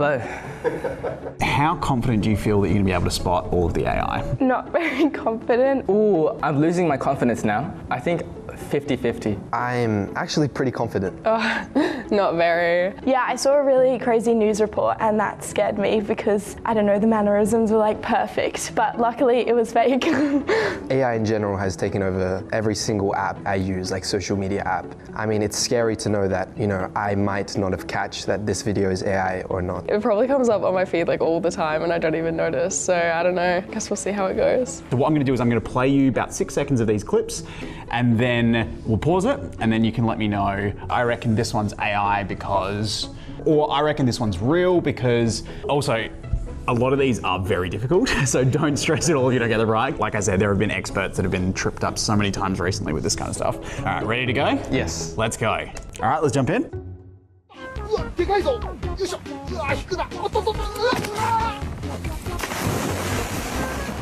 Hello. How confident do you feel that you're going to be able to spot all of the AI? Not very confident. Ooh, I'm losing my confidence now. I think 50-50. I'm actually pretty confident. Not very. Yeah, I saw a really crazy news report and that scared me because, I don't know, the mannerisms were like perfect, but luckily it was fake. AI in general has taken over every single app I use, like social media app. I mean, it's scary to know that, you know, I might not have catched that this video is AI or not. It probably comes up on my feed like all the time and I don't even notice, so I don't know. I guess we'll see how it goes. So what I'm going to do is I'm going to play you about 6 seconds of these clips and then we'll pause it and then you can let me know. I reckon this one's AI because, or I reckon this one's real because also a lot of these are very difficult, so don't stress at all if you don't get it right. Like I said, there have been experts that have been tripped up so many times recently with this kind of stuff. All right, ready to go? Yes. Let's go. All right, let's jump in. What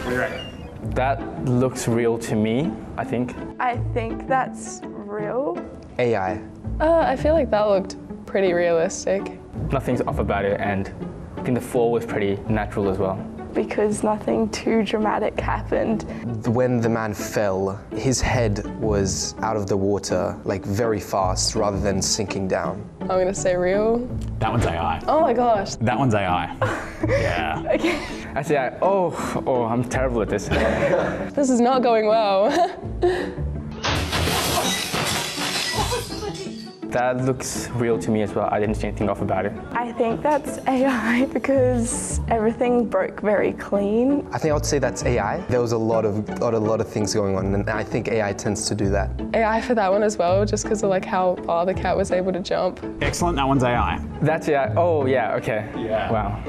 are you reckon? That looks real to me, I think. I think that's real. AI. I feel like that looked pretty realistic. Nothing's off about it, and I think the fall was pretty natural as well. Because nothing too dramatic happened. When the man fell, his head was out of the water, like very fast, rather than sinking down. I'm gonna say real. That one's AI. Oh my gosh. That one's AI. Yeah. Okay. I say, I'm terrible at this. This is not going well. That looks real to me as well. I didn't see anything off about it. I think that's AI because everything broke very clean. I think I would say that's AI. There was a lot of things going on, and I think AI tends to do that. AI for that one as well, just because of like how far the cat was able to jump. Excellent, that one's AI. That's AI. Oh yeah, okay. Yeah. Wow.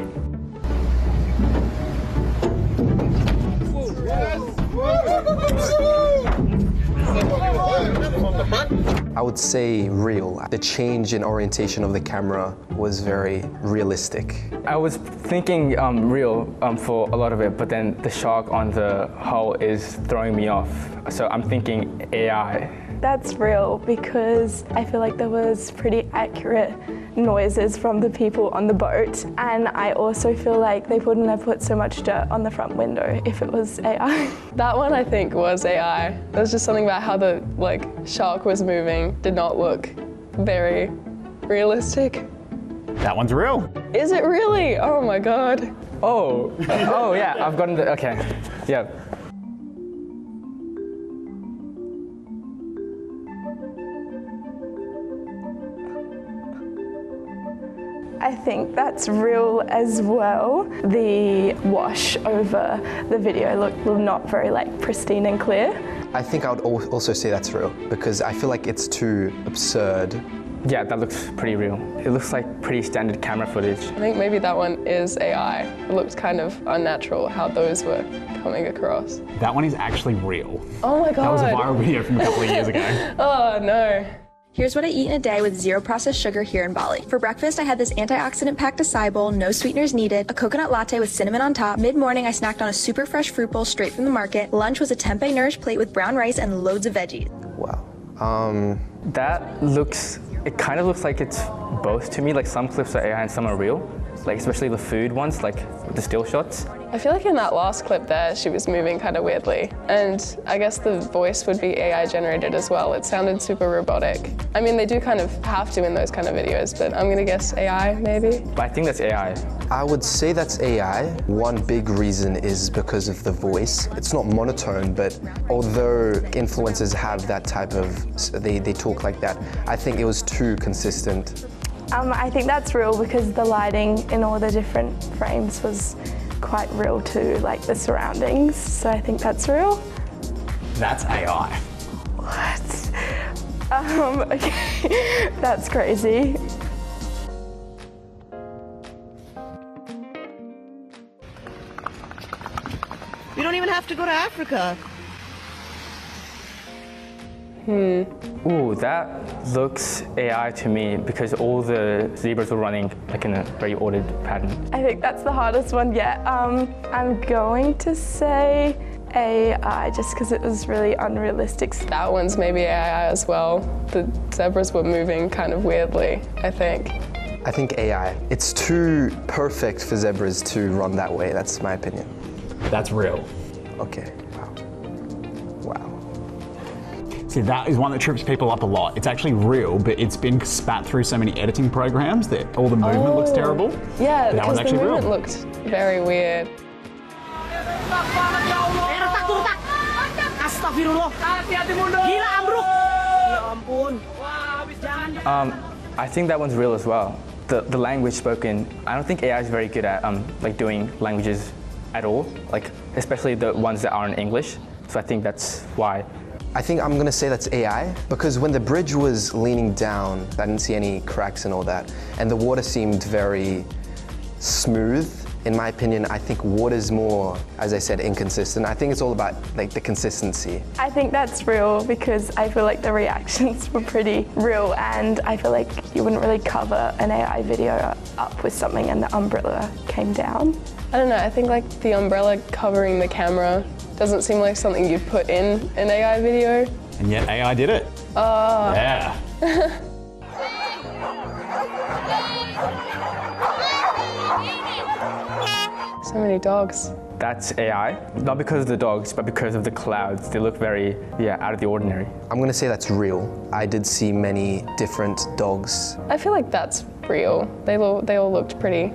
I would say real. The change in orientation of the camera was very realistic. I was thinking real for a lot of it, but then the shark on the hull is throwing me off. So I'm thinking AI. That's real because I feel like there was pretty accurate noises from the people on the boat, and I also feel like they wouldn't have put so much dirt on the front window if it was AI. That one I think was AI. There was just something about how the shark was moving did not look very realistic. That one's real. Is it really? Oh my god. Oh yeah, I've gotten the, okay, yeah. I think that's real as well. The wash over the video looked not very pristine and clear. I think I would also say that's real because I feel like it's too absurd. Yeah, that looks pretty real. It looks like pretty standard camera footage. I think maybe that one is AI. It looked kind of unnatural how those were coming across. That one is actually real. Oh my god. That was a viral video from a couple of years ago. Oh no. Here's what I eat in a day with zero processed sugar here in Bali. For breakfast, I had this antioxidant-packed acai bowl, no sweeteners needed, a coconut latte with cinnamon on top. Mid-morning, I snacked on a super fresh fruit bowl straight from the market. Lunch was a tempeh nourished plate with brown rice and loads of veggies. Wow. That looks, it kind of looks like it's both to me. Like some clips are AI and some are real. Like especially the food ones, like the still shots. I feel like in that last clip there, she was moving kind of weirdly. And I guess the voice would be AI generated as well. It sounded super robotic. I mean, they do kind of have to in those kind of videos, but I'm gonna guess AI maybe. But I think that's AI. I would say that's AI. One big reason is because of the voice. It's not monotone, but although influencers have that type of, they talk like that, I think it was too consistent. I think that's real because the lighting in all the different frames was quite real to the surroundings. So I think that's real. That's AI. What? Okay, that's crazy. We don't even have to go to Africa. Ooh, that looks AI to me because all the zebras were running in a very ordered pattern. I think that's the hardest one yet. I'm going to say AI just because it was really unrealistic. That one's maybe AI as well. The zebras were moving kind of weirdly, I think. I think AI. It's too perfect for zebras to run that way. That's my opinion. That's real. Okay. Wow. Wow. See, that is one that trips people up a lot. It's actually real, but it's been spat through so many editing programs that all the movement looks terrible. Yeah, But that was because the actually movement real. looked very weird. Astagfirullah. Gila ambruk. Ya ampun. I think that one's real as well. The language spoken, I don't think AI is very good at like doing languages at all, like especially the ones that aren't English. So I think that's why. I think I'm gonna say that's AI because when the bridge was leaning down, I didn't see any cracks and all that, and the water seemed very smooth. In my opinion, I think water's more, as I said, inconsistent. I think it's all about like the consistency. I think that's real because I feel like the reactions were pretty real, and I feel like you wouldn't really cover an AI video up with something and the umbrella came down. I don't know, I think like the umbrella covering the camera doesn't seem like something you'd put in an AI video. And yet AI did it. Oh. Yeah. So many dogs. That's AI, not because of the dogs, but because of the clouds. They look very, out of the ordinary. I'm gonna say that's real. I did see many different dogs. I feel like that's real. They all looked pretty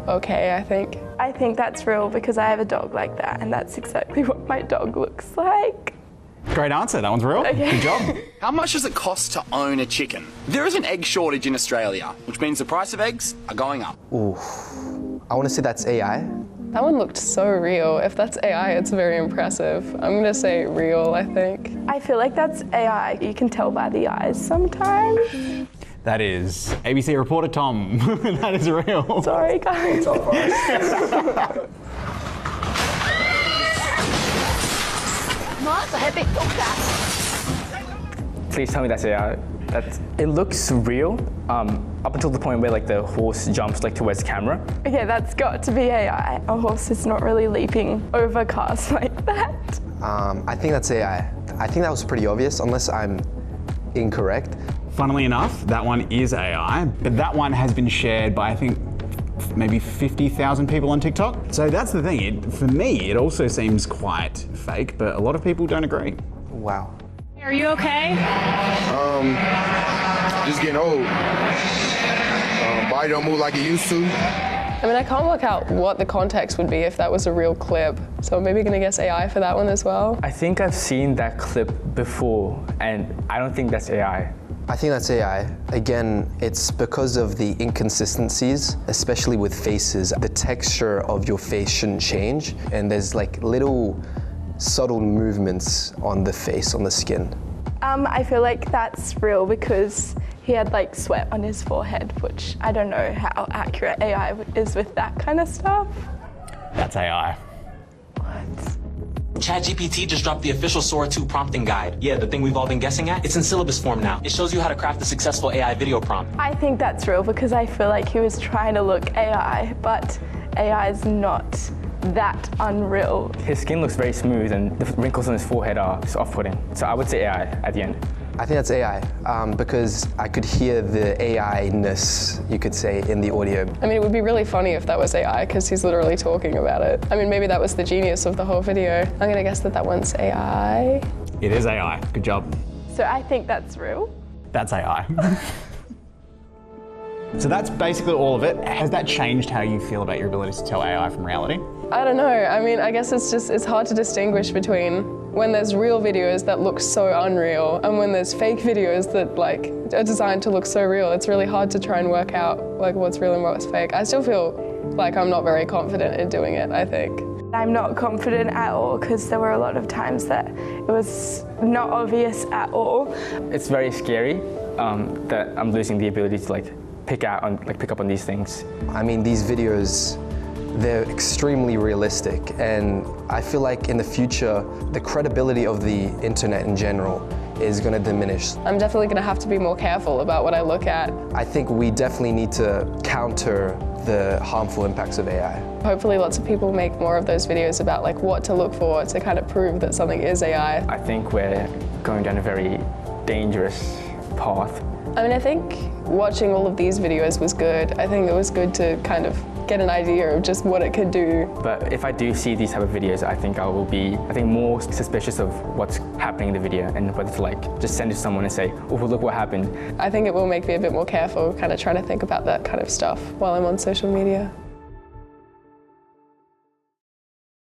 okay, I think. I think that's real because I have a dog like that, and that's exactly what my dog looks like. Great answer, that one's real. Okay. Good job. How much does it cost to own a chicken? There is an egg shortage in Australia, which means the price of eggs are going up. Ooh. I wanna say that's AI. That one looked so real. If that's AI, it's very impressive. I'm gonna say real, I think. I feel like that's AI. You can tell by the eyes sometimes. That is ABC reporter Tom. That is real. Sorry, guys. Please tell me that's AI. It looks real up until the point where like the horse jumps like towards the camera. Okay, that's got to be AI. A horse is not really leaping over cars like that. I think that's AI. I think that was pretty obvious, unless I'm incorrect. Funnily enough, that one is AI, but that one has been shared by, I think, maybe 50,000 people on TikTok. So that's the thing. For me, it also seems quite fake, but a lot of people don't agree. Wow. Are you okay? Just getting old. Body don't move like it used to. I mean, I can't work out what the context would be if that was a real clip. So I'm maybe gonna guess AI for that one as well. I think I've seen that clip before, and I don't think that's AI. I think that's AI. Again, it's because of the inconsistencies, especially with faces. The texture of your face shouldn't change, and there's like little subtle movements on the face, on the skin. I feel like that's real because he had like sweat on his forehead, which I don't know how accurate AI is with that kind of stuff. That's AI. What? ChatGPT just dropped the official Sora 2 prompting guide. Yeah, the thing we've all been guessing at. It's in syllabus form now. It shows you how to craft a successful AI video prompt. I think that's real because I feel like he was trying to look AI, but AI is not that unreal. His skin looks very smooth and the wrinkles on his forehead are just off-putting. So I would say AI at the end. I think that's AI because I could hear the AI-ness, you could say, in the audio. I mean, it would be really funny if that was AI because he's literally talking about it. I mean, maybe that was the genius of the whole video. I'm gonna guess that one's AI. It is AI. Good job. So I think that's real. That's AI. So that's basically all of it. Has that changed how you feel about your ability to tell AI from reality? I don't know. I mean, I guess it's hard to distinguish between when there's real videos that look so unreal and when there's fake videos that like are designed to look so real. It's really hard to try and work out like what's real and what's fake. I still feel like I'm not very confident in doing it, I think. I'm not confident at all because there were a lot of times that it was not obvious at all. It's very scary that I'm losing the ability to like pick up on these things. I mean, these videos, they're extremely realistic, and I feel like in the future, the credibility of the internet in general is going to diminish. I'm definitely going to have to be more careful about what I look at. I think we definitely need to counter the harmful impacts of AI. Hopefully lots of people make more of those videos about like what to look for to kind of prove that something is AI. I think we're going down a very dangerous path. I mean, I think watching all of these videos was good. I think it was good to kind of get an idea of just what it could do. But if I do see these type of videos, I think I will be, more suspicious of what's happening in the video and whether to like just send it to someone and say, oh, look what happened. I think it will make me a bit more careful, kind of trying to think about that kind of stuff while I'm on social media.